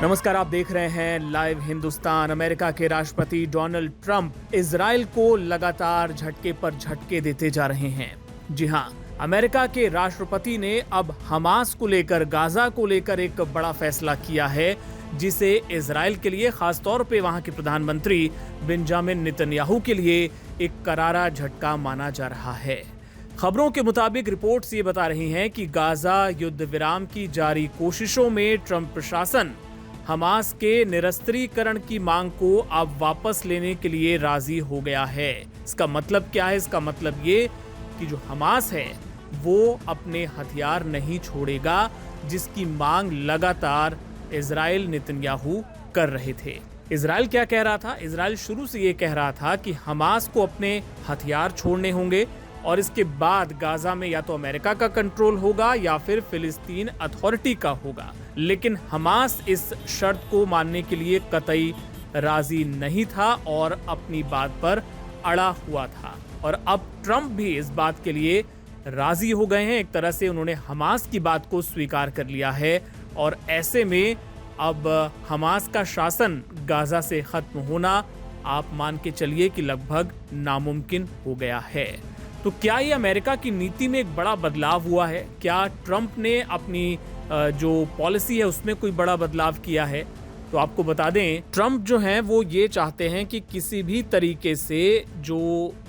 नमस्कार, आप देख रहे हैं लाइव हिंदुस्तान। अमेरिका के राष्ट्रपति डोनाल्ड ट्रंप इजराइल को लगातार झटके पर झटके देते जा रहे हैं। जी हां, अमेरिका के राष्ट्रपति ने अब हमास को लेकर, गाजा को लेकर एक बड़ा फैसला किया है, जिसे इजराइल के लिए, खासतौर पे वहां के प्रधानमंत्री बेंजामिन नेतन्याहू के लिए एक करारा झटका माना जा रहा है। खबरों के मुताबिक रिपोर्ट्स ये बता रही हैं कि गाजा युद्ध विराम की जारी कोशिशों में ट्रंप प्रशासन हमास के निरस्त्रीकरण की मांग को अब वापस लेने के लिए राजी हो गया है। इसका मतलब क्या है? इसका मतलब ये कि जो हमास है वो अपने हथियार नहीं छोड़ेगा, जिसकी मांग लगातार इजराइल नेतन्याहू कर रहे थे। इजराइल क्या कह रहा था? इजराइल शुरू से ये कह रहा था कि हमास को अपने हथियार छोड़ने होंगे और इसके बाद गाजा में या तो अमेरिका का कंट्रोल होगा या फिर फिलिस्तीन अथॉरिटी का होगा। लेकिन हमास इस शर्त को मानने के लिए कतई राजी नहीं था और अपनी बात पर अड़ा हुआ था। और अब ट्रंप भी इस बात के लिए राजी हो गए हैं। एक तरह से उन्होंने हमास की बात को स्वीकार कर लिया है और ऐसे में अब हमास का शासन गाजा से खत्म होना आप मान के चलिए कि लगभग नामुमकिन हो गया है। तो क्या ये अमेरिका की नीति में एक बड़ा बदलाव हुआ है? क्या ट्रंप ने अपनी जो पॉलिसी है उसमें कोई बड़ा बदलाव किया है? तो आपको बता दें, ट्रंप जो हैं वो ये चाहते हैं कि किसी भी तरीके से जो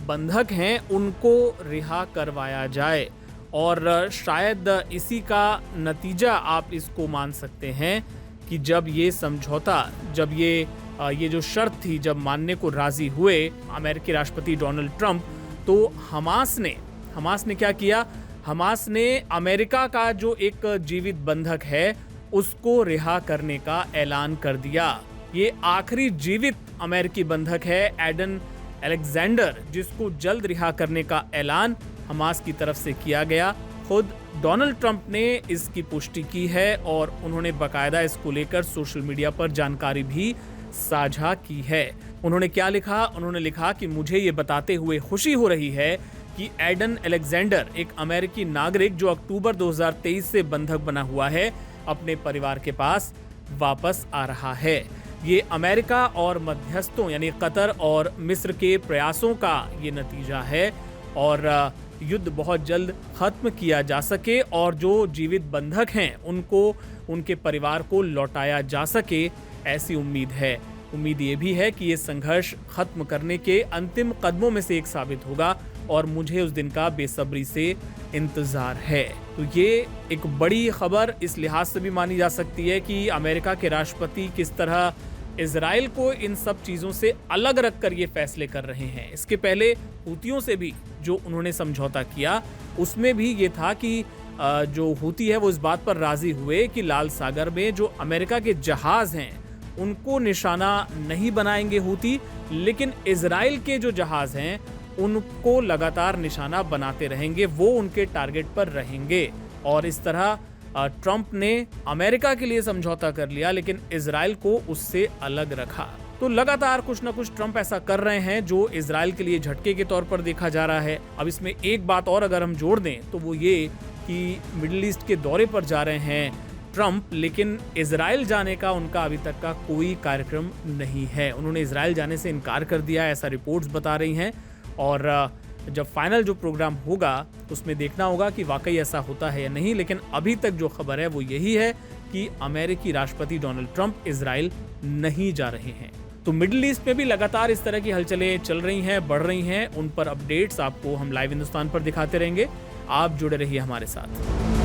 बंधक हैं उनको रिहा करवाया जाए और शायद इसी का नतीजा आप इसको मान सकते हैं कि जब ये समझौता, जब ये जो शर्त थी, जब मानने को राजी हुए अमेरिकी राष्ट्रपति डोनाल्ड ट्रंप, तो हमास ने क्या किया? हमास ने अमेरिका का जो एक जीवित बंधक है उसको रिहा करने का ऐलान कर दिया। ये आखिरी जीवित अमेरिकी बंधक है एडन अलेक्जेंडर, जिसको जल्द रिहा करने का ऐलान हमास की तरफ से किया गया। खुद डोनाल्ड ट्रंप ने इसकी पुष्टि की है और उन्होंने बाकायदा इसको लेकर सोशल मीडिया पर जानकारी भी साझा की है। उन्होंने क्या लिखा? उन्होंने लिखा कि मुझे ये बताते हुए खुशी हो रही है कि एडन अलेक्जेंडर, एक अमेरिकी नागरिक जो अक्टूबर 2023 से बंधक बना हुआ है, अपने परिवार के पास वापस आ रहा है। ये अमेरिका और मध्यस्थों यानी कतर और मिस्र के प्रयासों का ये नतीजा है और युद्ध बहुत जल्द खत्म किया जा सके और जो जीवित बंधक हैं उनको, उनके परिवार को लौटाया जा सके, ऐसी उम्मीद है। उम्मीद ये भी है कि ये संघर्ष खत्म करने के अंतिम कदमों में से एक साबित होगा और मुझे उस दिन का बेसब्री से इंतजार है। तो ये एक बड़ी खबर इस लिहाज से भी मानी जा सकती है कि अमेरिका के राष्ट्रपति किस तरह इजराइल को इन सब चीजों से अलग रखकर ये फैसले कर रहे हैं। इसके पहले हूतियों से भी जो उन्होंने समझौता किया, उसमें भी ये था कि जो हूती है वो इस बात पर राजी हुए कि लाल सागर में जो अमेरिका के जहाज हैं उनको निशाना नहीं बनाएंगे हूती, लेकिन इजराइल के जो जहाज हैं उनको लगातार निशाना बनाते रहेंगे, वो उनके टारगेट पर रहेंगे। और इस तरह ट्रंप ने अमेरिका के लिए समझौता कर लिया लेकिन इजराइल को उससे अलग रखा। तो लगातार कुछ ना कुछ ट्रंप ऐसा कर रहे हैं जो इजराइल के लिए झटके के तौर पर देखा जा रहा है। अब इसमें एक बात और अगर हम जोड़ दें तो वो ये कि मिडिल ईस्ट के दौरे पर जा रहे हैं ट्रंप, लेकिन इजराइल जाने का उनका अभी तक का कोई कार्यक्रम नहीं है। उन्होंने इजराइल जाने से इनकार कर दिया, ऐसा रिपोर्ट्स बता रही हैं। और जब फाइनल जो प्रोग्राम होगा उसमें देखना होगा कि वाकई ऐसा होता है या नहीं। लेकिन अभी तक जो खबर है वो यही है कि अमेरिकी राष्ट्रपति डोनाल्ड ट्रंप इजराइल नहीं जा रहे हैं। तो मिडिल ईस्ट में भी लगातार इस तरह की हलचलें चल रही हैं, बढ़ रही हैं। उन पर अपडेट्स आपको हम लाइव हिंदुस्तान पर दिखाते रहेंगे। आप जुड़े रहिए हमारे साथ।